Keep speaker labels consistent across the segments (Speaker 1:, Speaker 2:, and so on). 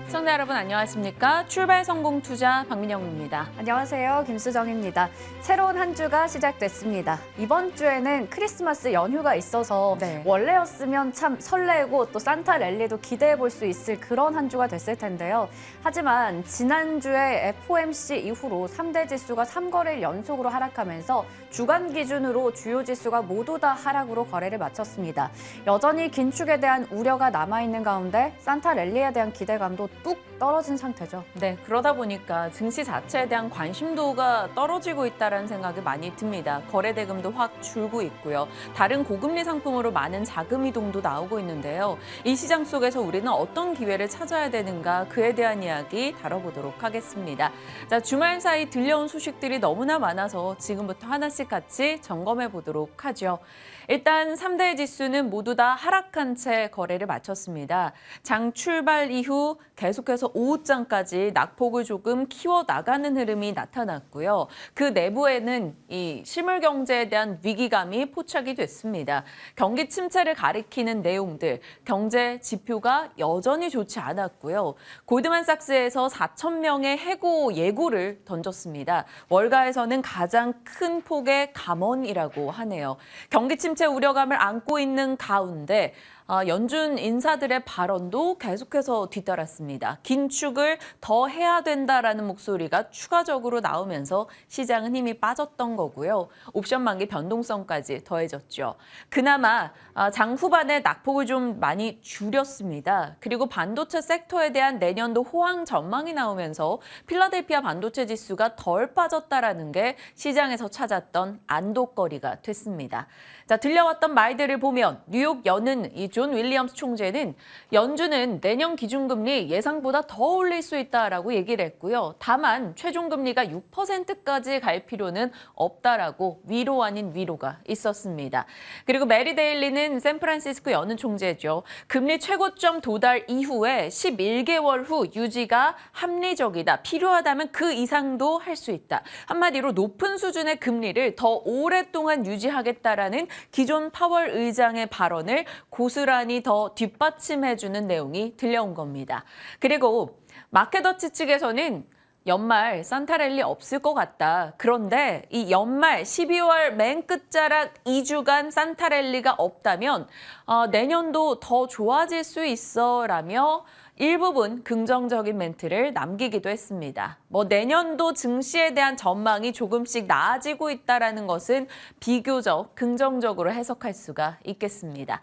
Speaker 1: 시청자 여러분 안녕하십니까? 출발 성공 투자 박민영입니다.
Speaker 2: 안녕하세요. 김수정입니다. 새로운 한 주가 시작됐습니다. 이번 주에는 크리스마스 연휴가 있어서 원래였으면 참 설레고 또 산타 랠리도 기대해 볼 수 있을 그런 한 주가 됐을 텐데요. 하지만 지난주에 FOMC 이후로 3대 지수가 3거래일 연속으로 하락하면서 주간 기준으로 주요 지수가 모두 다 하락으로 거래를 마쳤습니다. 여전히 긴축에 대한 우려가 남아있는 가운데 산타 랠리에 대한 기대감도 뚝 떨어진 상태죠.
Speaker 1: 네, 그러다 보니까 증시 자체에 대한 관심도가 떨어지고 있다는 생각이 많이 듭니다. 거래 대금도 확 줄고 있고요. 다른 고금리 상품으로 많은 자금 이동도 나오고 있는데요. 이 시장 속에서 우리는 어떤 기회를 찾아야 되는가 그에 대한 이야기 다뤄보도록 하겠습니다. 자, 주말 사이 들려온 소식들이 너무나 많아서 지금부터 하나씩 같이 점검해 보도록 하죠. 일단 3대 지수는 모두 다 하락한 채 거래를 마쳤습니다. 장 출발 이후 계속해서 오후장까지 낙폭을 조금 키워나가는 흐름이 나타났고요. 그 내부에는 이 실물 경제에 대한 위기감이 포착이 됐습니다. 경기 침체를 가리키는 내용들, 경제 지표가 여전히 좋지 않았고요. 골드만삭스에서 4천 명의 해고 예고를 던졌습니다. 월가에서는 가장 큰 폭의 감원이라고 하네요. 경기 침체 우려감을 안고 있는 가운데 연준 인사들의 발언도 계속해서 뒤따랐습니다. 긴축을 더 해야 된다라는 목소리가 추가적으로 나오면서 시장은 힘이 빠졌던 거고요. 옵션 만기 변동성까지 더해졌죠. 그나마 장 후반에 낙폭을 좀 많이 줄였습니다. 그리고 반도체 섹터에 대한 내년도 호황 전망이 나오면서 필라델피아 반도체 지수가 덜 빠졌다라는 게 시장에서 찾았던 안도거리가 됐습니다. 자, 들려왔던 말들을 보면 뉴욕 연은 이 존 윌리엄스 총재는 연준은 내년 기준금리 예상보다 더 올릴 수 있다라고 얘기를 했고요. 다만 최종금리가 6%까지 갈 필요는 없다라고 위로 아닌 위로가 있었습니다. 그리고 메리 데일리는 샌프란시스코 연은 총재죠. 금리 최고점 도달 이후에 11개월 후 유지가 합리적이다. 필요하다면 그 이상도 할 수 있다. 한마디로 높은 수준의 금리를 더 오랫동안 유지하겠다라는 기존 파월 의장의 발언을 고스란히 더 뒷받침해주는 내용이 들려온 겁니다. 그리고 마켓워치 측에서는 연말 산타랠리 없을 것 같다. 그런데 이 연말 12월 맨 끝자락 2주간 산타랠리가 없다면 내년도 더 좋아질 수 있어라며 일부분 긍정적인 멘트를 남기기도 했습니다. 내년도 증시에 대한 전망이 조금씩 나아지고 있다는 것은 비교적 긍정적으로 해석할 수가 있겠습니다.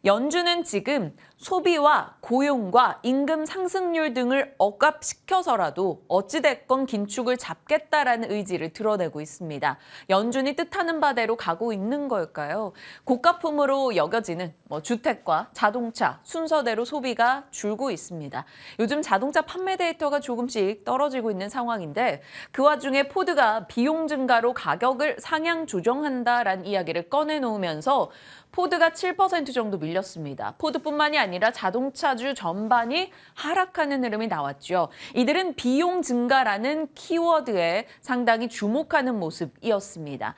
Speaker 1: 연준은 지금 소비와 고용과 임금 상승률 등을 억압시켜서라도 어찌됐건 긴축을 잡겠다라는 의지를 드러내고 있습니다. 연준이 뜻하는 바대로 가고 있는 걸까요? 고가품으로 여겨지는 주택과 자동차 순서대로 소비가 줄고 있습니다. 요즘 자동차 판매 데이터가 조금씩 떨어지고 있는 상황인데 그 와중에 포드가 비용 증가로 가격을 상향 조정한다라는 이야기를 꺼내놓으면서 포드가 7% 정도 밀렸습니다. 포드뿐만이 아니라 자동차주 전반이 하락하는 흐름이 나왔죠. 이들은 비용 증가라는 키워드에 상당히 주목하는 모습이었습니다.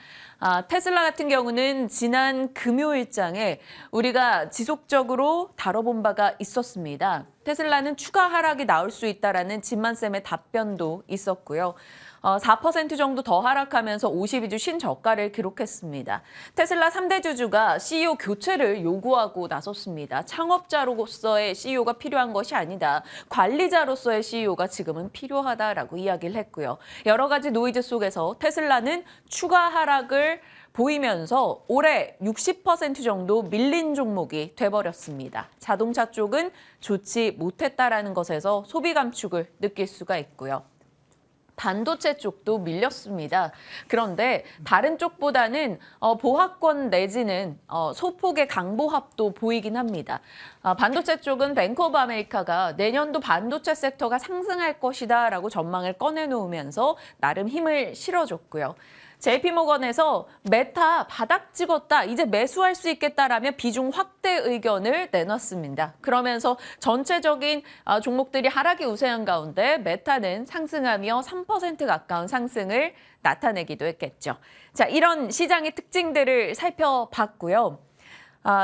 Speaker 1: 테슬라 같은 경우는 지난 금요일장에 우리가 지속적으로 다뤄본 바가 있었습니다. 테슬라는 추가 하락이 나올 수 있다라는 진만쌤의 답변도 있었고요. 4% 정도 더 하락하면서 52주 신저가를 기록했습니다. 테슬라 3대 주주가 CEO 교체를 요구하고 나섰습니다. 창업자로서의 CEO가 필요한 것이 아니다. 관리자로서의 CEO가 지금은 필요하다라고 이야기를 했고요. 여러 가지 노이즈 속에서 테슬라는 추가 하락을 보이면서 올해 60% 정도 밀린 종목이 돼버렸습니다. 자동차 쪽은 좋지 못했다라는 것에서 소비 감축을 느낄 수가 있고요. 반도체 쪽도 밀렸습니다. 그런데 다른 쪽보다는 보합권 내지는 소폭의 강보합도 보이긴 합니다. 반도체 쪽은 뱅크 오브 아메리카가 내년도 반도체 섹터가 상승할 것이다라고 전망을 꺼내놓으면서 나름 힘을 실어줬고요. JP모건에서 메타 바닥 찍었다, 이제 매수할 수 있겠다라며 비중 확대 의견을 내놨습니다. 그러면서 전체적인 종목들이 하락이 우세한 가운데 메타는 상승하며 3% 가까운 상승을 나타내기도 했겠죠. 자, 이런 시장의 특징들을 살펴봤고요.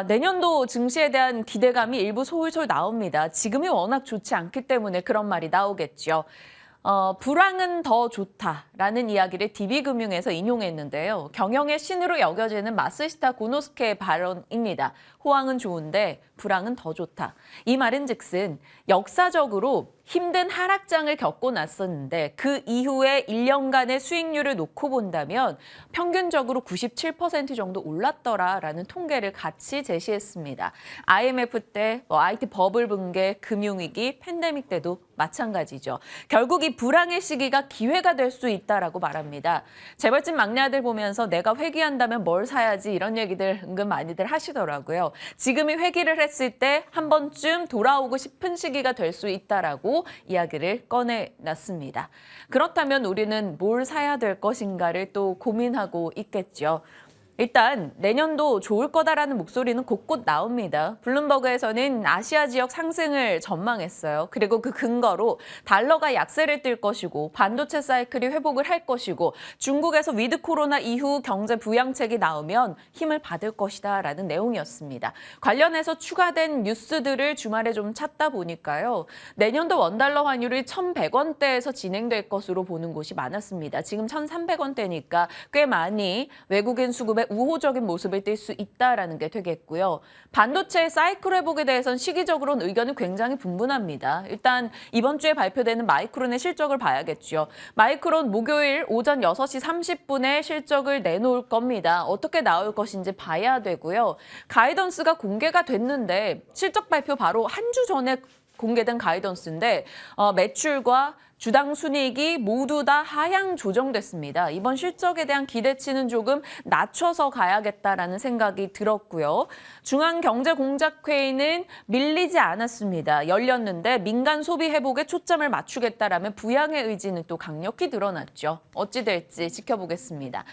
Speaker 1: 내년도 증시에 대한 기대감이 일부 솔솔 나옵니다. 지금이 워낙 좋지 않기 때문에 그런 말이 나오겠죠. 불황은 더 좋다라는 이야기를 DB금융에서 인용했는데요. 경영의 신으로 여겨지는 마쓰시타 고노스케의 발언입니다. 호황은 좋은데 불황은 더 좋다. 이 말은즉슨 역사적으로 힘든 하락장을 겪고 났었는데 그 이후에 1년간의 수익률을 놓고 본다면 평균적으로 97% 정도 올랐더라라는 통계를 같이 제시했습니다. IMF 때, IT 버블 붕괴, 금융위기, 팬데믹 때도 마찬가지죠. 결국 이 불황의 시기가 기회가 될 수 있다라고 말합니다. 재벌집 막내 아들 보면서 내가 회귀한다면 뭘 사야지 이런 얘기들 은근 많이들 하시더라고요. 지금이 회귀를 했을 때 한 번쯤 돌아오고 싶은 시기가 될 수 있다라고 이야기를 꺼내놨습니다. 그렇다면 우리는 뭘 사야 될 것인가를 또 고민하고 있겠죠. 일단 내년도 좋을 거다라는 목소리는 곳곳 나옵니다. 블룸버그에서는 아시아 지역 상승을 전망했어요. 그리고 그 근거로 달러가 약세를 띨 것이고 반도체 사이클이 회복을 할 것이고 중국에서 위드 코로나 이후 경제 부양책이 나오면 힘을 받을 것이다라는 내용이었습니다. 관련해서 추가된 뉴스들을 주말에 좀 찾다 보니까요. 내년도 원달러 환율이 1,100원대에서 진행될 것으로 보는 곳이 많았습니다. 지금 1,300원대니까 꽤 많이 외국인 수급에 우호적인 모습을 띌 수 있다라는 게 되겠고요. 반도체 사이클 회복에 대해서는 시기적으로는 의견이 굉장히 분분합니다. 일단 이번 주에 발표되는 마이크론의 실적을 봐야겠죠. 마이크론 목요일 오전 6시 30분에 실적을 내놓을 겁니다. 어떻게 나올 것인지 봐야 되고요. 가이던스가 공개가 됐는데 실적 발표 바로 한 주 전에 공개된 가이던스인데 매출과 주당 순이익이 모두 다 하향 조정됐습니다. 이번 실적에 대한 기대치는 조금 낮춰서 가야겠다라는 생각이 들었고요. 중앙경제공작회의는 밀리지 않았습니다. 열렸는데 민간 소비 회복에 초점을 맞추겠다라면 부양의 의지는 또 강력히 드러났죠. 어찌 될지 지켜보겠습니다.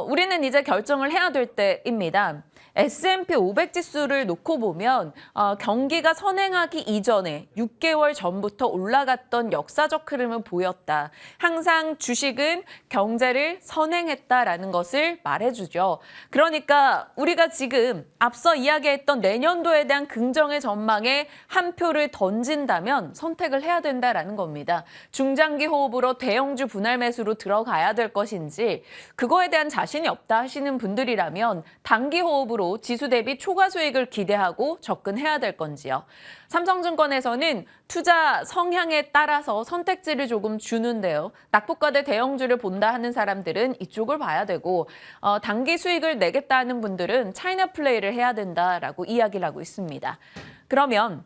Speaker 1: 우리는 이제 결정을 해야 될 때입니다. S&P 500 지수를 놓고 보면 경기가 선행하기 이전에 6개월 전부터 올라갔던 역사적 흐름을 보였다. 항상 주식은 경제를 선행했다라는 것을 말해주죠. 그러니까 우리가 지금 앞서 이야기했던 내년도에 대한 긍정의 전망에 한 표를 던진다면 선택을 해야 된다라는 겁니다. 중장기 호흡으로 대형주 분할 매수로 들어가야 될 것인지 그거에 대한 자신이 없다 하시는 분들이라면 단기 호흡으로 지수 대비 초과 수익을 기대하고 접근해야 될 건지요. 삼성증권에서는 투자 성향에 따라서 선택지를 조금 주는데요. 낙폭과대 대형주를 본다 하는 사람들은 이쪽을 봐야 되고 단기 수익을 내겠다 하는 분들은 차이나 플레이를 해야 된다라고 이야기를 하고 있습니다. 그러면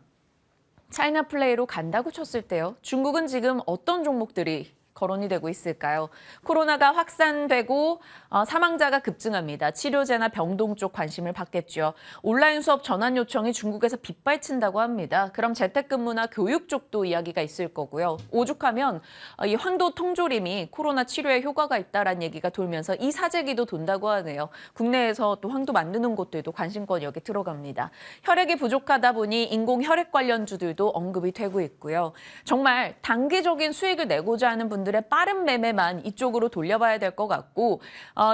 Speaker 1: 차이나 플레이로 간다고 쳤을 때요. 중국은 지금 어떤 종목들이 거론이 되고 있을까요? 코로나가 확산되고 사망자가 급증합니다. 치료제나 병동 쪽 관심을 받겠죠. 온라인 수업 전환 요청이 중국에서 빗발친다고 합니다. 그럼 재택근무나 교육 쪽도 이야기가 있을 거고요. 오죽하면 이 황도 통조림이 코로나 치료에 효과가 있다라는 얘기가 돌면서 이 사재기도 돈다고 하네요. 국내에서 또 황도 만드는 곳들도 관심권 여기 들어갑니다. 혈액이 부족하다 보니 인공 혈액 관련주들도 언급이 되고 있고요. 정말 단기적인 수익을 내고자 하는 분들의 빠른 매매만 이쪽으로 돌려봐야 될 것 같고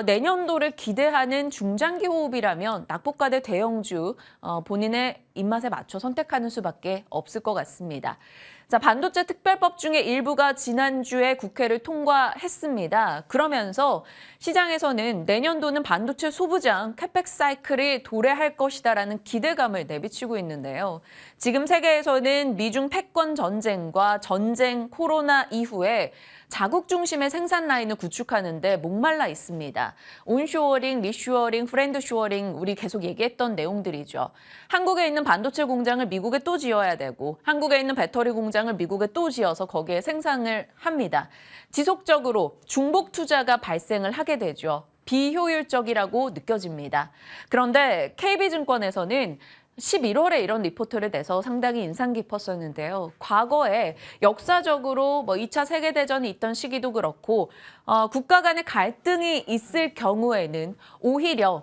Speaker 1: 내년도를 기대하는 중장기 호흡이라면 낙폭과대 대형주 본인의 입맛에 맞춰 선택하는 수밖에 없을 것 같습니다. 자, 반도체 특별법 중에 일부가 지난주에 국회를 통과했습니다. 그러면서 시장에서는 내년도는 반도체 소부장 캐펙스 사이클이 도래할 것이다라는 기대감을 내비치고 있는데요. 지금 세계에서는 미중 패권 전쟁과 전쟁 코로나 이후에 자국 중심의 생산 라인을 구축하는 데 목말라 있습니다. 온쇼어링, 리쇼어링, 프렌드쇼어링 우리 계속 얘기했던 내용들이죠. 한국에 있는 반도체 공장을 미국에 또 지어야 되고 한국에 있는 배터리 공장을 미국에 또 지어서 거기에 생산을 합니다. 지속적으로 중복 투자가 발생을 하게 되죠. 비효율적이라고 느껴집니다. 그런데 KB증권에서는 11월에 이런 리포트를 내서 상당히 인상 깊었었는데요. 과거에 역사적으로 2차 세계대전이 있던 시기도 그렇고 국가 간의 갈등이 있을 경우에는 오히려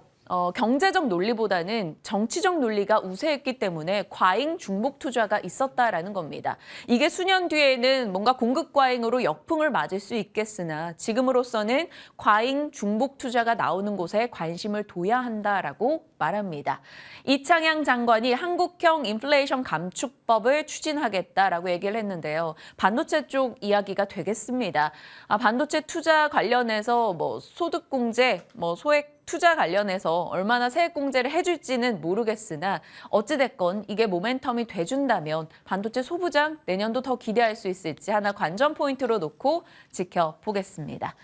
Speaker 1: 경제적 논리보다는 정치적 논리가 우세했기 때문에 과잉 중복 투자가 있었다라는 겁니다. 이게 수년 뒤에는 뭔가 공급 과잉으로 역풍을 맞을 수 있겠으나 지금으로서는 과잉 중복 투자가 나오는 곳에 관심을 둬야 한다라고 말합니다. 이창양 장관이 한국형 인플레이션 감축법을 추진하겠다라고 얘기를 했는데요. 반도체 쪽 이야기가 되겠습니다. 반도체 투자 관련해서 소득공제, 소액 투자 관련해서 얼마나 세액공제를 해줄지는 모르겠으나 어찌됐건 이게 모멘텀이 돼준다면 반도체 소부장 내년도 더 기대할 수 있을지 하나 관전 포인트로 놓고 지켜보겠습니다.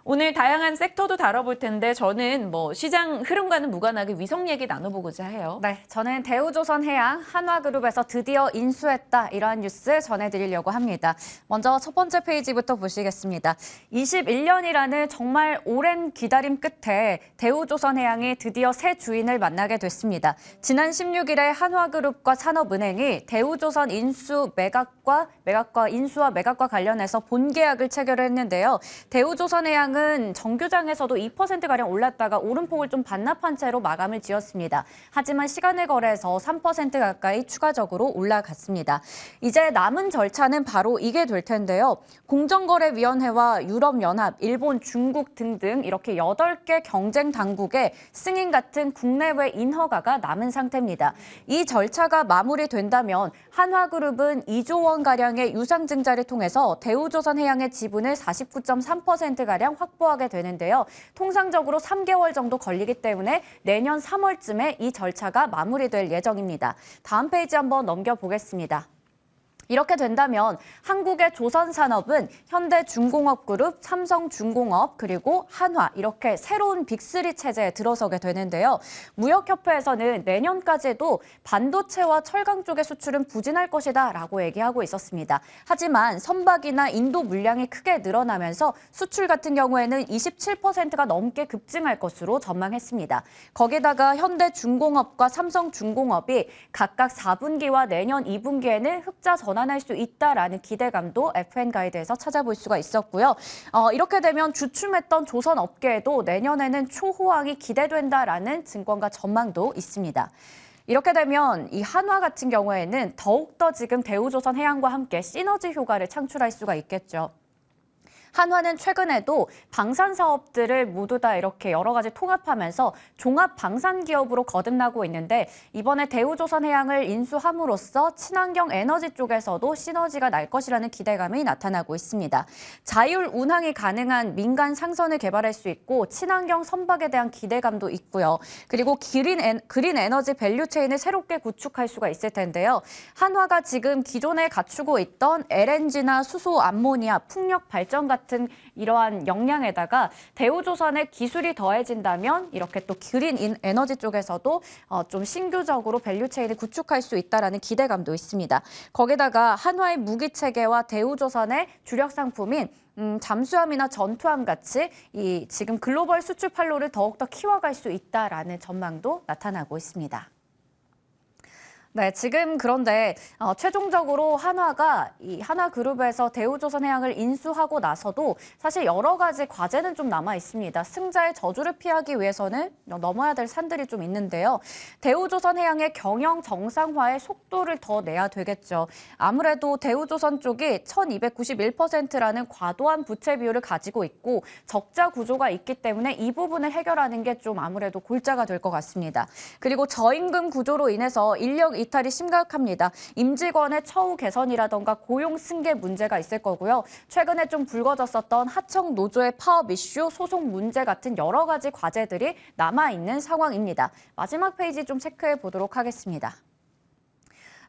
Speaker 1: 오늘 다양한 섹터도 다뤄볼 텐데 저는 시장 흐름과는 무관하게 위성 얘기 나눠보고자 해요.
Speaker 2: 네, 저는 대우조선해양 한화그룹에서 드디어 인수했다 이러한 뉴스 전해드리려고 합니다. 먼저 첫 번째 페이지부터 보시겠습니다. 21년이라는 정말 오랜 기다림 끝에 대우조선해양이 드디어 새 주인을 만나게 됐습니다. 지난 16일에 한화그룹과 산업은행이 대우조선 인수 매각과 인수와 매각과 관련해서 본계약을 체결했는데요. 대우조선해양은 정규장에서도 2%가량 올랐다가 오름폭을 좀 반납한 채로 마감을 지었습니다. 하지만 시간을 거래해서 3% 가까이 추가적으로 올라갔습니다. 이제 남은 절차는 바로 이게 될 텐데요. 공정거래위원회와 유럽연합, 일본, 중국 등등 이렇게 8개 경쟁 당국의 승인 같은 국내외 인허가가 남은 상태입니다. 이 절차가 마무리된다면 한화그룹은 2조 원가량의 유상증자를 통해서 대우조선해양의 지분을 49.3%가량 확보하게 되는데요. 통상적으로 3개월 정도 걸리기 때문에 내년 3월쯤에 이 절차가 마무리될 예정입니다. 다음 페이지 한번 넘겨보겠습니다. 이렇게 된다면 한국의 조선산업은 현대중공업그룹, 삼성중공업, 그리고 한화 이렇게 새로운 빅3 체제에 들어서게 되는데요. 무역협회에서는 내년까지도 반도체와 철강 쪽의 수출은 부진할 것이다 라고 얘기하고 있었습니다. 하지만 선박이나 인도 물량이 크게 늘어나면서 수출 같은 경우에는 27%가 넘게 급증할 것으로 전망했습니다. 거기다가 현대중공업과 삼성중공업이 각각 4분기와 내년 2분기에는 흑자 전환할 수 있다라는 기대감도 FN 가이드에서 찾아볼 수가 있었고요. 이렇게 되면 주춤했던 조선 업계에도 내년에는 초호황이 기대된다라는 증권가 전망도 있습니다. 이렇게 되면 이 한화 같은 경우에는 더욱더 지금 대우조선해양과 함께 시너지 효과를 창출할 수가 있겠죠. 한화는 최근에도 방산 사업들을 모두 다 이렇게 여러 가지 통합하면서 종합 방산 기업으로 거듭나고 있는데 이번에 대우조선해양을 인수함으로써 친환경 에너지 쪽에서도 시너지가 날 것이라는 기대감이 나타나고 있습니다. 자율 운항이 가능한 민간 상선을 개발할 수 있고 친환경 선박에 대한 기대감도 있고요. 그리고 그린 에너지 밸류 체인을 새롭게 구축할 수가 있을 텐데요. 한화가 지금 기존에 갖추고 있던 LNG나 수소 암모니아, 풍력 발전 같은 이러한 역량에다가 대우조선의 기술이 더해진다면 이렇게 또 그린 에너지 쪽에서도 좀 신규적으로 밸류체인을 구축할 수 있다라는 기대감도 있습니다. 거기다가 한화의 무기 체계와 대우조선의 주력 상품인 잠수함이나 전투함 같이 이 지금 글로벌 수출 판로를 더욱더 키워갈 수 있다라는 전망도 나타나고 있습니다. 네, 지금 그런데 최종적으로 한화가 이 한화그룹에서 대우조선해양을 인수하고 나서도 사실 여러 가지 과제는 좀 남아 있습니다. 승자의 저주를 피하기 위해서는 넘어야 될 산들이 좀 있는데요. 대우조선해양의 경영 정상화의 속도를 더 내야 되겠죠. 아무래도 대우조선 쪽이 1291%라는 과도한 부채 비율을 가지고 있고 적자 구조가 있기 때문에 이 부분을 해결하는 게 좀 아무래도 골자가 될 것 같습니다. 그리고 저임금 구조로 인해서 인력 이탈이 심각합니다. 임직원의 처우 개선이라던가 고용 승계 문제가 있을 거고요. 최근에 좀 불거졌었던 하청 노조의 파업 이슈, 소송 문제 같은 여러 가지 과제들이 남아있는 상황입니다. 마지막 페이지 좀 체크해 보도록 하겠습니다.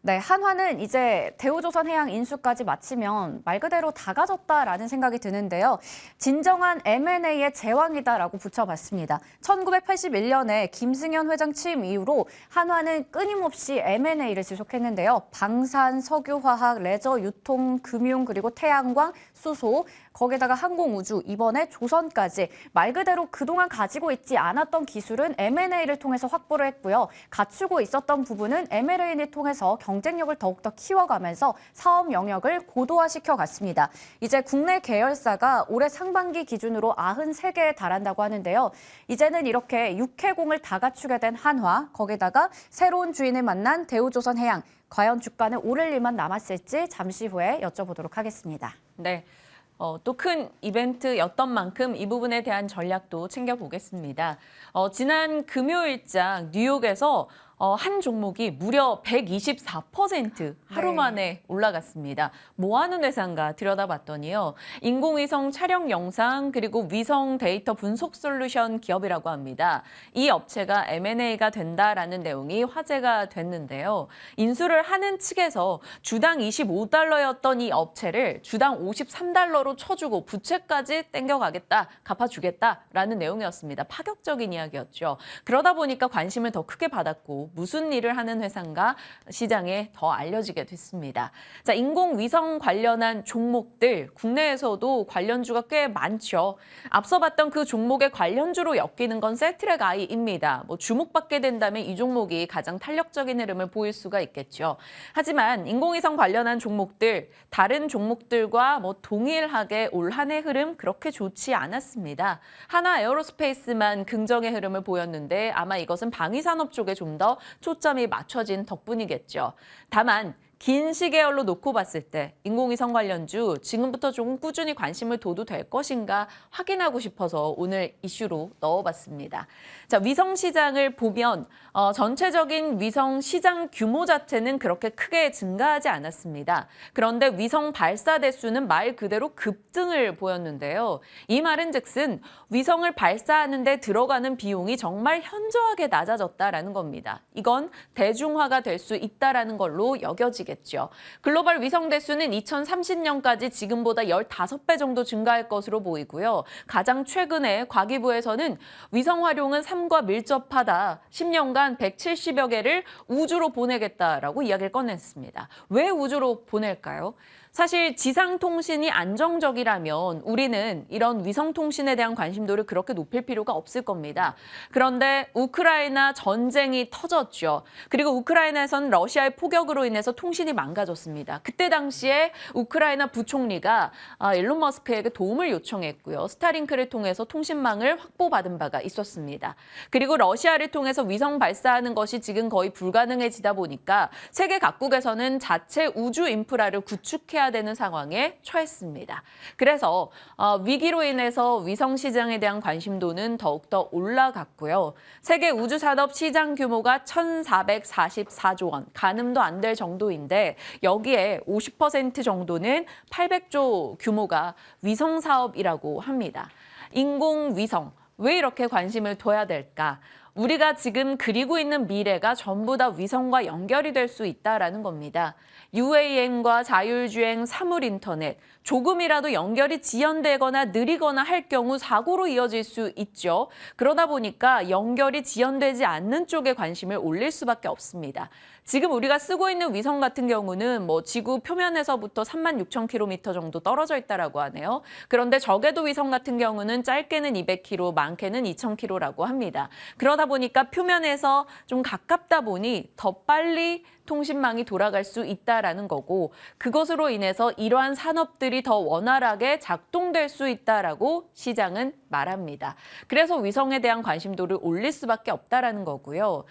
Speaker 2: 네, 한화는 이제 대우조선해양 인수까지 마치면 말 그대로 다 가졌다라는 생각이 드는데요. 진정한 M&A의 제왕이다라고 붙여봤습니다. 1981년에 김승현 회장 취임 이후로 한화는 끊임없이 M&A를 지속했는데요. 방산, 석유화학, 레저, 유통, 금융, 그리고 태양광, 수소, 거기다가 항공우주, 이번에 조선까지 말 그대로 그동안 가지고 있지 않았던 기술은 M&A를 통해서 확보를 했고요. 갖추고 있었던 부분은 M&A를 통해서 경쟁력을 더욱더 키워가면서 사업 영역을 고도화시켜 갔습니다. 이제 국내 계열사가 올해 상반기 기준으로 93개에 달한다고 하는데요. 이제는 이렇게 육해공을 다 갖추게 된 한화, 거기다가 새로운 주인을 만난 대우조선해양, 과연 주가는 오를 일만 남았을지 잠시 후에 여쭤보도록 하겠습니다.
Speaker 1: 네. 또 큰 이벤트였던 만큼 이 부분에 대한 전략도 챙겨보겠습니다. 지난 금요일장 뉴욕에서 한 종목이 무려 124% 하루 만에 올라갔습니다. 뭐 하는 회사인가 들여다봤더니요. 인공위성 촬영 영상 그리고 위성 데이터 분석 솔루션 기업이라고 합니다. 이 업체가 M&A가 된다라는 내용이 화제가 됐는데요. 인수를 하는 측에서 주당 25달러였던 이 업체를 주당 53달러로 쳐주고 부채까지 땡겨가겠다, 갚아주겠다라는 내용이었습니다. 파격적인 이야기였죠. 그러다 보니까 관심을 더 크게 받았고 무슨 일을 하는 회사인가 시장에 더 알려지게 됐습니다. 자, 인공위성 관련한 종목들 국내에서도 관련주가 꽤 많죠. 앞서 봤던 그 종목의 관련주로 엮이는 건 셀트랙 I입니다. 주목받게 된다면 이 종목이 가장 탄력적인 흐름을 보일 수가 있겠죠. 하지만 인공위성 관련한 종목들 다른 종목들과 동일하게 올 한 해 흐름 그렇게 좋지 않았습니다. 하나 에어로스페이스만 긍정의 흐름을 보였는데 아마 이것은 방위산업 쪽에 좀 더 초점이 맞춰진 덕분이겠죠. 다만 긴 시계열로 놓고 봤을 때 인공위성 관련주 지금부터 조금 꾸준히 관심을 둬도 될 것인가 확인하고 싶어서 오늘 이슈로 넣어봤습니다. 자, 위성 시장을 보면 전체적인 위성 시장 규모 자체는 그렇게 크게 증가하지 않았습니다. 그런데 위성 발사 대수는 말 그대로 급등을 보였는데요. 이 말은 즉슨 위성을 발사하는 데 들어가는 비용이 정말 현저하게 낮아졌다라는 겁니다. 이건 대중화가 될 수 있다라는 걸로 여겨지겠죠. 글로벌 위성 대수는 2030년까지 지금보다 15배 정도 증가할 것으로 보이고요. 가장 최근에 과기부에서는 위성 활용은 삶과 밀접하다. 10년간 170여 개를 우주로 보내겠다라고 이야기를 꺼냈습니다. 왜 우주로 보낼까요? 사실 지상통신이 안정적이라면 우리는 이런 위성통신에 대한 관심도를 그렇게 높일 필요가 없을 겁니다. 그런데 우크라이나 전쟁이 터졌죠. 그리고 우크라이나에선 러시아의 포격으로 인해서 통신이 망가졌습니다. 그때 당시에 우크라이나 부총리가 일론 머스크에게 도움을 요청했고요. 스타링크를 통해서 통신망을 확보받은 바가 있었습니다. 그리고 러시아를 통해서 위성 발사하는 것이 지금 거의 불가능해지다 보니까 세계 각국에서는 자체 우주 인프라를 구축해야 되는 상황에 처했습니다. 그래서 위기로 인해서 위성 시장에 대한 관심도는 더욱더 올라갔고요. 세계 우주 산업 시장 규모가 1,444조 원, 가늠도 안 될 정도인데 여기에 50% 정도는 800조 규모가 위성 사업이라고 합니다. 인공위성, 왜 이렇게 관심을 둬야 될까? 우리가 지금 그리고 있는 미래가 전부 다 위성과 연결이 될 수 있다라는 겁니다. UAM과 자율주행, 사물인터넷, 조금이라도 연결이 지연되거나 느리거나 할 경우 사고로 이어질 수 있죠. 그러다 보니까 연결이 지연되지 않는 쪽에 관심을 올릴 수밖에 없습니다. 지금 우리가 쓰고 있는 위성 같은 경우는 지구 표면에서부터 36,000km 정도 떨어져 있다라고 하네요. 그런데 저궤도 위성 같은 경우는 짧게는 200km, 많게는 2,000km라고 합니다. 그러다 보니까 표면에서 좀 가깝다 보니 더 빨리 통신망이 돌아갈 수 있다라는 거고 그것으로 인해서 이러한 산업들이 더 원활하게 작동될 수 있다라고 시장은 말합니다. 그래서 위성에 대한 관심도를 올릴 수밖에 없다라는 거고요.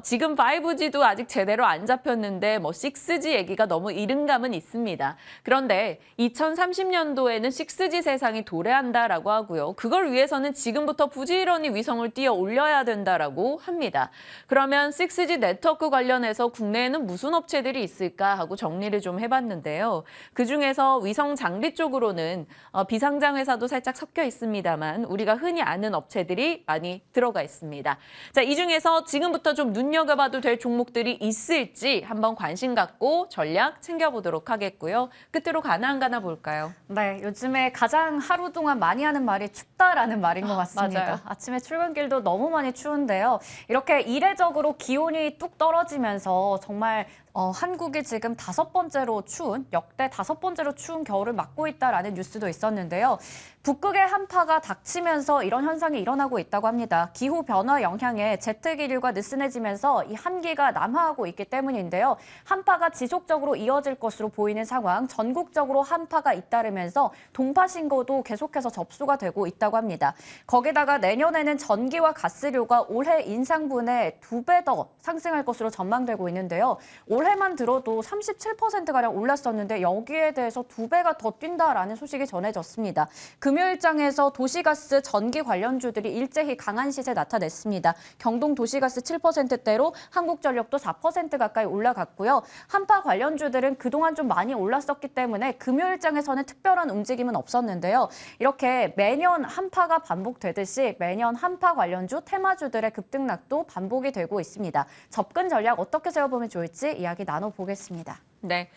Speaker 1: 지금 5G도 아직 제대로 안 잡혔는데 6G 얘기가 너무 이른 감은 있습니다. 그런데 2030년도에는 6G 세상이 도래한다라고 하고요. 그걸 위해서는 지금부터 부지런히 위성을 띄어 올려야 된다라고 합니다. 그러면 6G 네트워크 관련해서 국내에는 무슨 업체들이 있을까 하고 정리를 좀 해봤는데요. 그중에서 위성 장비 쪽으로는 비상장 회사도 살짝 섞여 있습니다만 우리가 흔히 아는 업체들이 많이 들어가 있습니다. 자, 이 중에서 지금부터 좀 눈여겨봐도 될 종목들이 있을지 한번 관심 갖고 전략 챙겨보도록 하겠고요. 끝으로 가나 볼까요?
Speaker 2: 네, 요즘에 가장 하루 동안 많이 하는 말이 춥다라는 말인 것 같습니다.
Speaker 1: 맞아요.
Speaker 2: 아침에 출근길도 너무 많이 추운데요. 이렇게 이례적으로 기온이 뚝 떨어지면서 정말 한국이 지금 역대 5번째로 추운 겨울을 맞고 있다라는 뉴스도 있었는데요. 북극의 한파가 닥치면서 이런 현상이 일어나고 있다고 합니다. 기후 변화 영향에 제트기류가 느슨해지면서 이 한기가 남하하고 있기 때문인데요. 한파가 지속적으로 이어질 것으로 보이는 상황, 전국적으로 한파가 잇따르면서 동파 신고도 계속해서 접수가 되고 있다고 합니다. 거기다가 내년에는 전기와 가스료가 올해 인상분의 2배 더 상승할 것으로 전망되고 있는데요. 올해만 들어도 37%가량 올랐었는데 여기에 대해서 2배가 더 뛴다라는 소식이 전해졌습니다. 금요일장에서 도시가스 전기 관련주들이 일제히 강한 시세 나타냈습니다. 경동 도시가스 7%대로 한국전력도 4% 가까이 올라갔고요. 한파 관련주들은 그동안 좀 많이 올랐었기 때문에 금요일장에서는 특별한 움직임은 없었는데요. 이렇게 매년 한파가 반복되듯이 매년 한파 관련주, 테마주들의 급등락도 반복이 되고 있습니다. 접근 전략 어떻게 세워보면 좋을지 이야기 나눠보겠습니다.
Speaker 1: 네,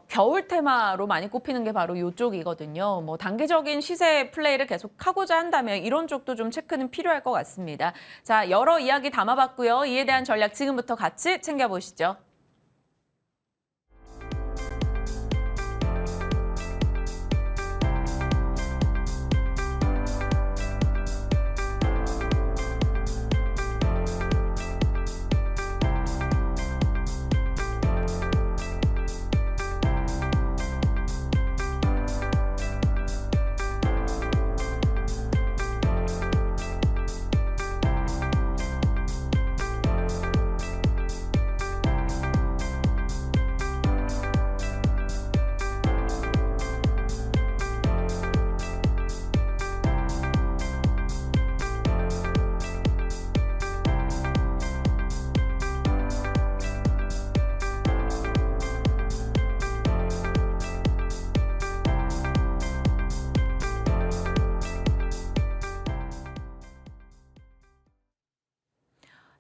Speaker 1: 겨울 테마로 많이 꼽히는 게 바로 이쪽이거든요. 뭐 단기적인 시세 플레이를 계속하고자 한다면 이런 쪽도 좀 체크는 필요할 것 같습니다. 자, 여러 이야기 담아봤고요. 이에 대한 전략 지금부터 같이 챙겨보시죠.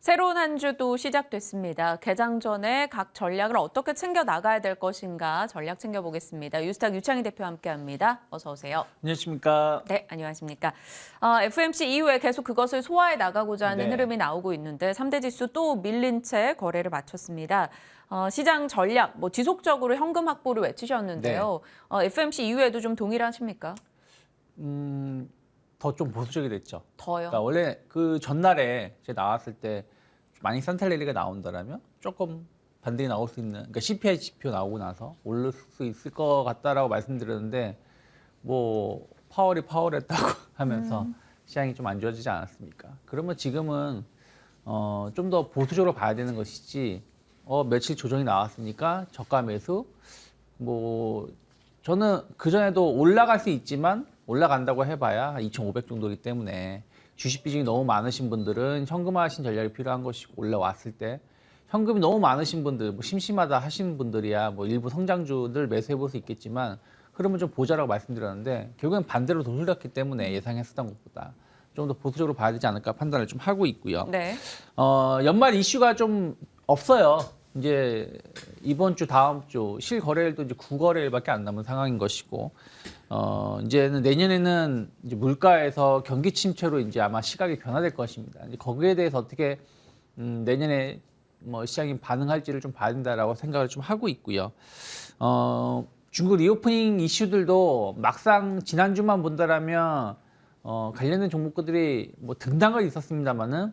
Speaker 1: 새로운 한 주도 시작됐습니다. 개장 전에 각 전략을 어떻게 챙겨 나가야 될 것인가 전략 챙겨보겠습니다. 유스탁 유창희 대표와 함께합니다. 어서 오세요.
Speaker 3: 안녕하십니까.
Speaker 1: 네, 안녕하십니까. FOMC 이후에 계속 그것을 소화해 나가고자 하는
Speaker 3: 네.
Speaker 1: 흐름이 나오고 있는데 3대 지수 또 밀린 채 거래를 마쳤습니다. 시장 전략, 뭐 지속적으로 현금 확보를 외치셨는데요. FOMC 이후에도 좀 동일하십니까?
Speaker 3: 더 좀 보수적이 됐죠.
Speaker 1: 더요?
Speaker 3: 그러니까 원래 그 전날에 제가 나왔을 때 많이 산탈레리가 나온다라면 조금 반등이 나올 수 있는, 그러니까 CPI 지표 나오고 나서 오를 수 있을 것 같다라고 말씀드렸는데 뭐 파월이 파월했다고 하면서 시장이 좀 안 좋아지지 않았습니까? 그러면 지금은 좀 더 보수적으로 봐야 되는 것이지 며칠 조정이 나왔으니까 저가 매수 뭐 저는 그전에도 올라갈 수 있지만 올라간다고 해봐야 2,500 정도이기 때문에 주식 비중이 너무 많으신 분들은 현금화하신 전략이 필요한 것이고 올라왔을 때 현금이 너무 많으신 분들, 뭐 심심하다 하시는 분들이야 뭐 일부 성장주들 매수해 볼 수 있겠지만 그러면 좀 보자라고 말씀드렸는데 결국엔 반대로 돌렸기 때문에 예상했었던 것보다 좀 더 보수적으로 봐야 되지 않을까 판단을 좀 하고 있고요.
Speaker 1: 네.
Speaker 3: 연말 이슈가 좀 없어요. 이제 이번 주 다음 주 실거래일도 이제 9거래일밖에 안 남은 상황인 것이고 이제는 내년에는 이제 물가에서 경기 침체로 이제 아마 시각이 변화될 것입니다. 이제 거기에 대해서 어떻게 내년에 뭐 시장이 반응할지를 좀 봐야 된다라고 생각을 좀 하고 있고요. 중국 리오프닝 이슈들도 막상 지난주만 본다라면 관련된 종목들이 뭐 등락은 있었습니다만은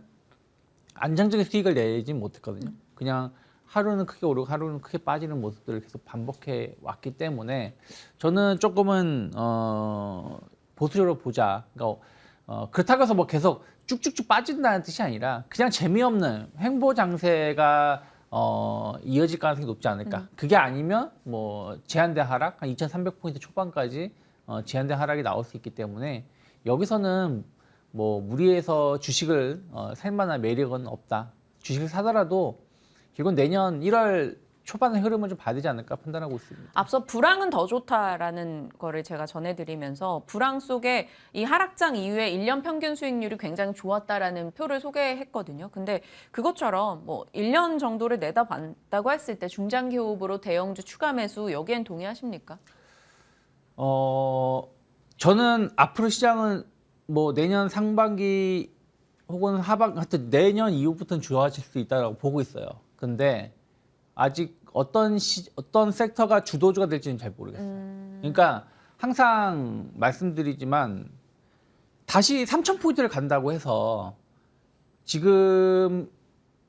Speaker 3: 안정적인 수익을 내지 못했거든요. 그냥 하루는 크게 오르고 하루는 크게 빠지는 모습들을 계속 반복해 왔기 때문에 저는 조금은 보수적으로 보자. 그러니까 그렇다고 해서 뭐 계속 쭉쭉쭉 빠진다는 뜻이 아니라 그냥 재미없는 횡보 장세가 이어질 가능성이 높지 않을까. 그게 아니면 뭐 제한된 하락 한 2,300포인트 초반까지 제한된 하락이 나올 수 있기 때문에 여기서는 뭐 무리해서 주식을 살 만한 매력은 없다. 주식을 사더라도 결국은 내년 1월 초반의 흐름을 좀 봐야 되지 않을까 판단하고 있습니다.
Speaker 1: 앞서 불황은 더 좋다라는 거를 제가 전해드리면서 불황 속에 이 하락장 이후에 1년 평균 수익률이 굉장히 좋았다라는 표를 소개했거든요. 근데 그것처럼 뭐 1년 정도를 내다봤다고 했을 때 중장기 호흡으로 대형주 추가 매수 여기엔 동의하십니까?
Speaker 3: 저는 앞으로 시장은 뭐 내년 상반기 혹은 하반, 하여튼 내년 이후부터는 좋아질 수 있다고 보고 있어요. 근데 아직 어떤 섹터가 주도주가 될지는 잘 모르겠어요. 그러니까 항상 말씀드리지만 다시 3,000포인트를 간다고 해서 지금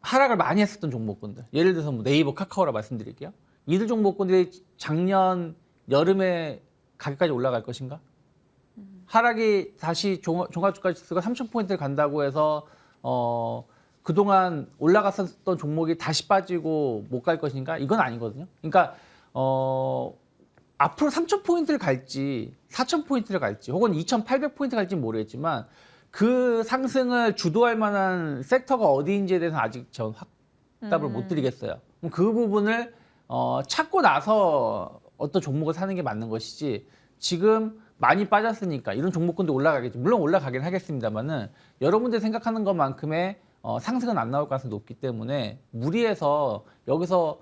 Speaker 3: 하락을 많이 했었던 종목군들, 예를 들어서 뭐 네이버, 카카오라 말씀드릴게요. 이들 종목군들이 작년 여름에 가격까지 올라갈 것인가? 하락이 다시 종합주가 지수가 3,000포인트를 간다고 해서 그동안 올라갔었던 종목이 다시 빠지고 못 갈 것인가? 이건 아니거든요. 그러니까 앞으로 3,000포인트를 갈지 4,000포인트를 갈지 혹은 2,800포인트 갈지 모르겠지만 그 상승을 주도할 만한 섹터가 어디인지에 대해서는 아직 전 확답을 못 드리겠어요. 그럼 그 부분을 찾고 나서 어떤 종목을 사는 게 맞는 것이지 지금 많이 빠졌으니까 이런 종목군도 올라가겠지. 물론 올라가긴 하겠습니다만은 여러분들 생각하는 것만큼의 상승은 안 나올 가능성이 높기 때문에 무리해서 여기서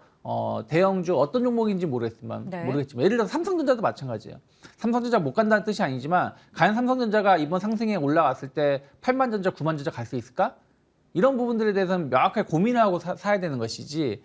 Speaker 3: 대형주 어떤 종목인지 모르겠지만 예를 들어서 삼성전자도 마찬가지예요. 삼성전자 못 간다는 뜻이 아니지만 과연 삼성전자가 이번 상승에 올라왔을 때 8만전자, 9만전자 갈 수 있을까? 이런 부분들에 대해서는 명확하게 고민을 하고 사야 되는 것이지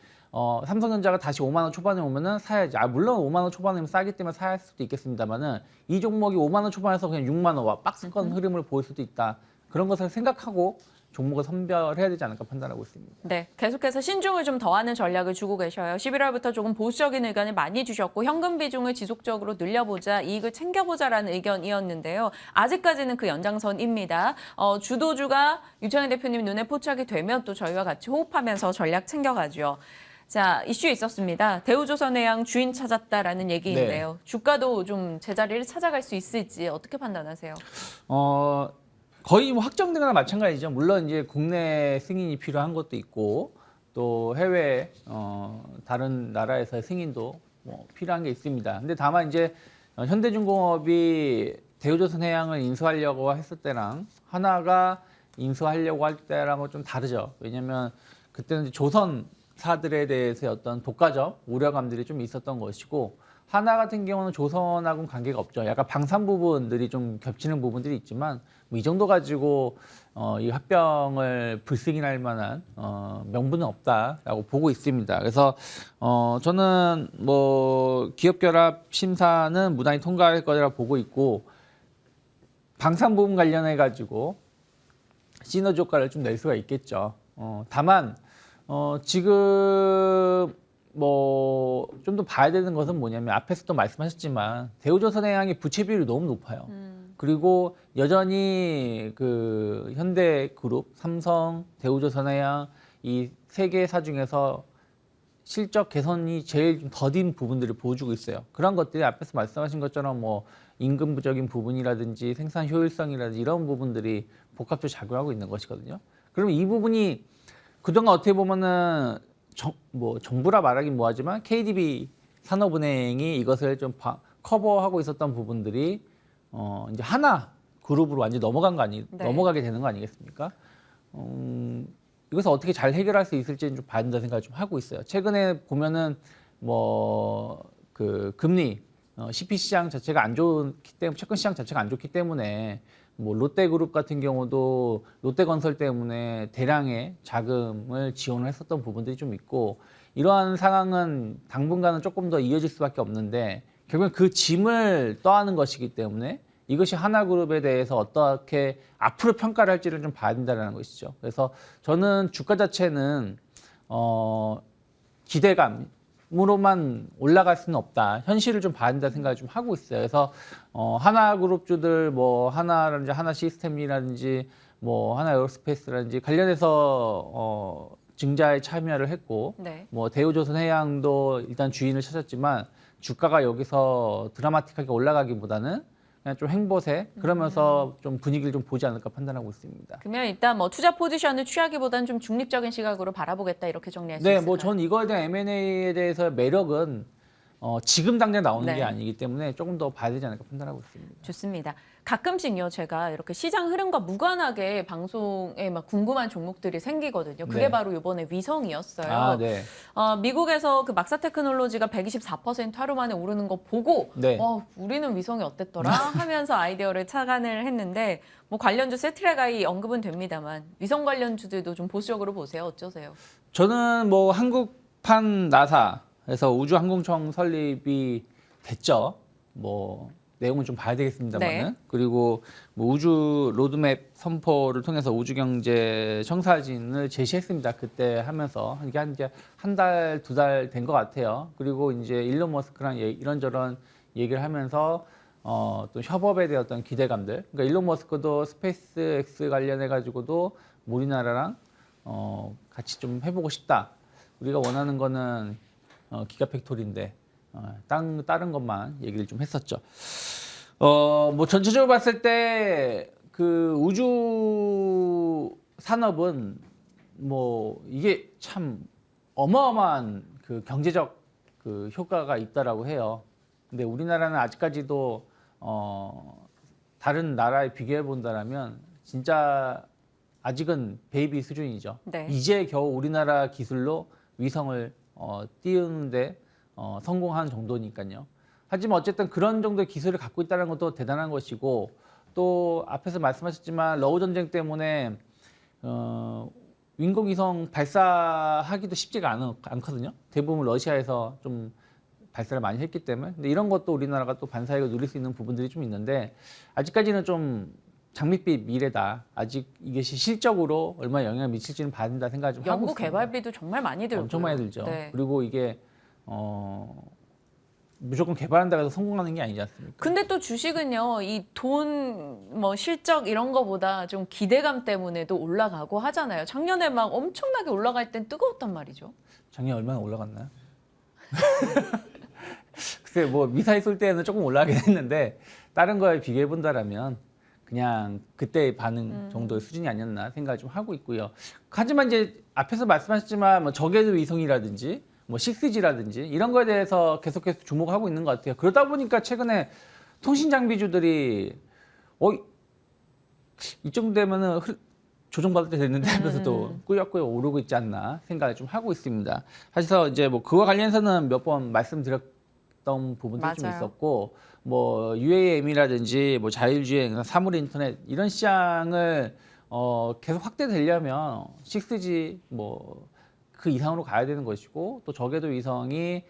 Speaker 3: 삼성전자가 다시 5만 원 초반에 오면은 사야지. 물론 5만 원 초반이면 싸기 때문에 사야 할 수도 있겠습니다만은 이 종목이 5만 원 초반에서 그냥 6만 원와 박스권 흐름을 보일 수도 있다. 그런 것을 생각하고 종목을 선별해야 되지 않을까 판단하고 있습니다.
Speaker 1: 네, 계속해서 신중을 좀 더하는 전략을 주고 계셔요. 11월부터 조금 보수적인 의견을 많이 주셨고 현금 비중을 지속적으로 늘려보자, 이익을 챙겨보자라는 의견이었는데요. 아직까지는 그 연장선입니다. 주도주가 유창현 대표님 눈에 포착이 되면 또 저희와 같이 호흡하면서 전략 챙겨가죠. 자, 이슈 있었습니다. 대우조선해양 주인 찾았다라는 얘기인데요.
Speaker 3: 네.
Speaker 1: 주가도 좀 제자리를 찾아갈 수 있을지 어떻게 판단하세요?
Speaker 3: 거의 뭐 확정된 거나 마찬가지죠. 물론 이제 국내 승인이 필요한 것도 있고 또 해외 다른 나라에서의 승인도 뭐 필요한 게 있습니다. 근데 다만 이제 현대중공업이 대우조선해양을 인수하려고 했을 때랑 하나가 인수하려고 할 때랑은 좀 다르죠. 왜냐하면 그때는 이제 조선사들에 대해서의 어떤 독과점 우려감들이 좀 있었던 것이고 하나 같은 경우는 조선하고는 관계가 없죠. 약간 방산 부분들이 좀 겹치는 부분들이 있지만 뭐 이 정도 가지고 이 합병을 불승인할 만한 명분은 없다라고 보고 있습니다. 그래서 저는 뭐 기업결합 심사는 무난히 통과할 거라 보고 있고 방산 부분 관련해 가지고 시너지 효과를 좀 낼 수가 있겠죠. 다만 지금 뭐 좀 더 봐야 되는 것은 뭐냐면 앞에서도 말씀하셨지만 대우조선해양의 부채 비율이 너무 높아요. 그리고 여전히 그 현대그룹, 삼성, 대우조선해양 이 세 개사 중에서 실적 개선이 제일 좀 더딘 부분들을 보여주고 있어요. 그런 것들이 앞에서 말씀하신 것처럼 뭐 임금부적인 부분이라든지 생산 효율성이라든지 이런 부분들이 복합적으로 작용하고 있는 것이거든요. 그러면 이 부분이 그동안 어떻게 보면은 정부라 말하긴 뭐하지만 KDB 산업은행이 이것을 좀 커버하고 있었던 부분들이 이제 하나 그룹으로 완전히 넘어가게 되는 거 아니겠습니까? 이것을 어떻게 잘 해결할 수 있을지는 좀 봐야 된다 생각을 좀 하고 있어요. 최근에 보면은 뭐 그 금리 CP 시장 자체가 안 좋기 때문에 채권 시장 자체가 안 좋기 때문에 뭐 롯데그룹 같은 경우도 롯데건설 때문에 대량의 자금을 지원을 했었던 부분들이 좀 있고 이러한 상황은 당분간은 조금 더 이어질 수밖에 없는데 결국엔 그 짐을 떠안는 것이기 때문에 이것이 하나그룹에 대해서 어떻게 앞으로 평가를 할지를 좀 봐야 된다는 것이죠. 그래서 저는 주가 자체는 기대감으로만 올라갈 수는 없다. 현실을 좀 봐야 된다 생각을 좀 하고 있어요. 그래서 하나그룹주들 뭐 하나라든지 하나시스템이라든지 뭐 하나에어로스페이스라든지 관련해서 증자에 참여를 했고 뭐 대우조선해양도 일단 주인을 찾았지만 주가가 여기서 드라마틱하게 올라가기보다는 그냥 좀 행보세 그러면서 좀 분위기를 좀 보지 않을까 판단하고 있습니다.
Speaker 1: 그러면 일단 뭐 투자 포지션을 취하기보다는 좀 중립적인 시각으로 바라보겠다 이렇게 정리할 수 있을까요?
Speaker 3: 네, 뭐 전 이거에 대한 M&A에 대해서 매력은 지금 당장 나오는 게 아니기 때문에 조금 더 봐야 되지 않을까 판단하고 있습니다.
Speaker 1: 좋습니다. 가끔씩요 제가 이렇게 시장 흐름과 무관하게 방송에 막 궁금한 종목들이 생기거든요. 그게 바로 이번에 위성이었어요. 미국에서 그 막사 테크놀로지가 124% 하루 만에 오르는 거 보고 우리는 위성이 어땠더라 하면서 아이디어를 착안을 했는데 뭐 관련주 세트레가이 언급은 됩니다만 위성 관련주들도 좀 보수적으로 보세요. 어쩌세요?
Speaker 3: 저는 뭐 한국판 나사 그래서 우주항공청 설립이 됐죠. 뭐 내용은 좀 봐야 되겠습니다만은.
Speaker 1: 네.
Speaker 3: 그리고 뭐 우주 로드맵 선포를 통해서 우주경제 청사진을 제시했습니다. 그때 하면서 이게 한 달, 두 달 된 것 같아요. 그리고 이제 일론 머스크랑 이런저런 얘기를 하면서 또 협업에 대한 어떤 기대감들. 그러니까 일론 머스크도 스페이스 X 관련해 가지고도 우리나라랑 같이 좀 해보고 싶다. 우리가 원하는 거는 기가팩토리인데 다른 것만 얘기를 좀 했었죠. 뭐 전체적으로 봤을 때 그 우주 산업은 뭐 이게 참 어마어마한 그 경제적 그 효과가 있다라고 해요. 근데 우리나라는 아직까지도 다른 나라에 비교해 본다라면 진짜 아직은 베이비 수준이죠.
Speaker 2: 네.
Speaker 3: 이제 겨우 우리나라 기술로 위성을 띄우는데 성공한 정도니까요. 하지만 어쨌든 그런 정도의 기술을 갖고 있다는 것도 대단한 것이고 또 앞에서 말씀하셨지만 러우 전쟁 때문에 인공위성 발사하기도 쉽지가 않거든요. 대부분 러시아에서 좀 발사를 많이 했기 때문에. 근데 이런 것도 우리나라가 또 반사익을 누릴 수 있는 부분들이 좀 있는데 아직까지는 좀 장밋빛 미래다. 아직 이것이 실적으로 얼마나 영향을 미칠지는 봐야 된다 생각 좀 하고
Speaker 1: 연구
Speaker 3: 있습니다.
Speaker 1: 개발비도 정말 많이 들고
Speaker 3: 엄청 많이 들죠.
Speaker 1: 네.
Speaker 3: 그리고 이게 무조건 개발한다고 해서 성공하는 게 아니지 않습니까?
Speaker 1: 근데 또 주식은요, 이 돈, 뭐 실적 이런 거보다 좀 기대감 때문에도 올라가고 하잖아요. 작년에 막 엄청나게 올라갈 땐 뜨거웠단 말이죠.
Speaker 3: 작년 얼마나 올라갔나요? 글쎄 뭐 미사일 쏠 때는 조금 올라가긴 했는데 다른 거에 비교해 본다라면 그냥 그때의 반응 정도의 수준이 아니었나 생각을 좀 하고 있고요. 하지만 이제 앞에서 말씀하셨지만 뭐 저궤도 위성이라든지 뭐 6G라든지 이런 거에 대해서 계속해서 주목하고 있는 것 같아요. 그러다 보니까 최근에 통신 장비주들이 이 정도 되면은 조정받을 때 됐는데 하면서도 꾸역꾸역 오르고 있지 않나 생각을 좀 하고 있습니다. 사실 이제 뭐 그와 관련해서는 몇 번 말씀드렸던 부분도 좀
Speaker 1: 맞아요.
Speaker 3: 있었고 뭐 UAM이라든지 뭐 자율주행, 사물 인터넷 이런 시장을 계속 확대되려면 6G 뭐 그 이상으로 가야 되는 것이고 또 저궤도 위성이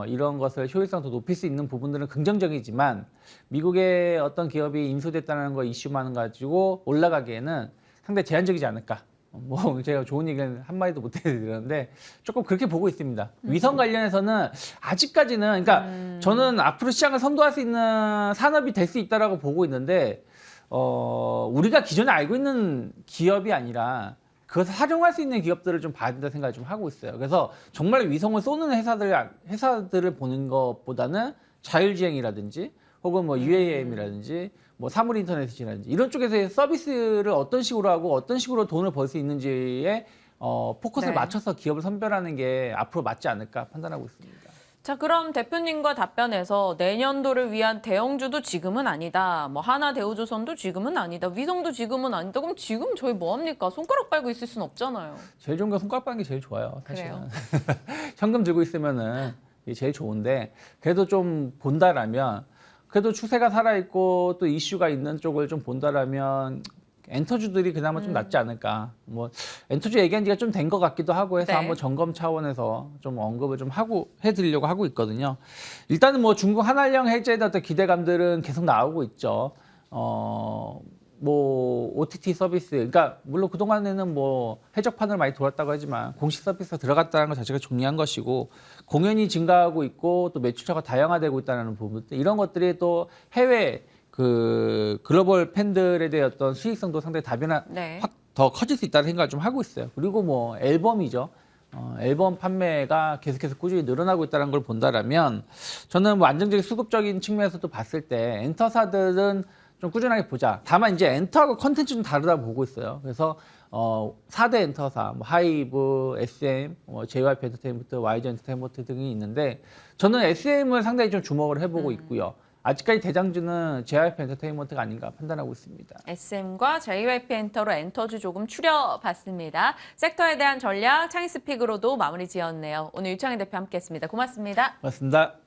Speaker 3: 이런 것을 효율성 더 높일 수 있는 부분들은 긍정적이지만 미국의 어떤 기업이 인수됐다는 거 이슈만 가지고 올라가기에는 상당히 제한적이지 않을까. 뭐 제가 좋은 얘기는 한마디도 못 해드렸는데 조금 그렇게 보고 있습니다. 위성 관련해서는 아직까지는 그러니까 저는 앞으로 시장을 선도할 수 있는 산업이 될 수 있다라고 보고 있는데 우리가 기존에 알고 있는 기업이 아니라 그것을 활용할 수 있는 기업들을 좀 봐야 된다 생각을 좀 하고 있어요. 그래서 정말 위성을 쏘는 회사들을 보는 것보다는 자율주행이라든지 혹은 뭐 UAM이라든지 뭐 사물 인터넷이라든지 이런 쪽에서의 서비스를 어떤 식으로 하고 어떤 식으로 돈을 벌 수 있는지에 포커스를
Speaker 1: 네.
Speaker 3: 맞춰서 기업을 선별하는 게 앞으로 맞지 않을까 판단하고 있습니다.
Speaker 1: 자, 그럼 대표님과 답변에서 내년도를 위한 대형주도 지금은 아니다. 뭐 하나 대우조선도 지금은 아니다. 위성도 지금은 아니다. 그럼 지금 저희 뭐 합니까? 손가락 빨고 있을 수는 없잖아요.
Speaker 3: 제일 좋은 건 손가락 빠는 게 제일 좋아요. 사실은.
Speaker 1: 그래요?
Speaker 3: 현금 들고 있으면은 이게 제일 좋은데 그래도 좀 본다라면 그래도 추세가 살아있고 또 이슈가 있는 쪽을 좀 본다라면 엔터주들이 그나마 좀 낫지 않을까. 뭐 엔터주 얘기한 지가 좀 된 것 같기도 하고 해서
Speaker 1: 네.
Speaker 3: 한번 점검 차원에서 좀 언급을 좀 해드리려고 하고 있거든요. 일단은 뭐 중국 한알령 해제에 대한 어떤 기대감들은 계속 나오고 있죠. 뭐 OTT 서비스, 그러니까 물론 그 동안에는 뭐 해적판을 많이 돌았다고 하지만 공식 서비스가 들어갔다는 것 자체가 중요한 것이고 공연이 증가하고 있고 또 매출처가 다양화되고 있다는 부분들 이런 것들이 또 해외 그 글로벌 팬들에 대한 어떤 수익성도 상당히
Speaker 1: 네.
Speaker 3: 확 더 커질 수 있다는 생각을 좀 하고 있어요. 그리고 뭐 앨범이죠. 앨범 판매가 계속해서 꾸준히 늘어나고 있다는 걸 본다라면 저는 뭐 안정적인 수급적인 측면에서도 봤을 때 엔터사들은 좀 꾸준하게 보자. 다만 이제 엔터하고 컨텐츠는 다르다고 보고 있어요. 그래서 4대 엔터사, 뭐 하이브, SM, JYP 엔터테인먼트, YG 엔터테인먼트 등이 있는데 저는 SM을 상당히 좀 주목을 해보고 있고요. 아직까지 대장주는 JYP 엔터테인먼트가 아닌가 판단하고 있습니다.
Speaker 1: SM과 JYP 엔터로 엔터주 조금 추려봤습니다. 섹터에 대한 전략 창의스픽으로도 마무리 지었네요. 오늘 유창희 대표 함께했습니다. 고맙습니다.
Speaker 3: 고맙습니다.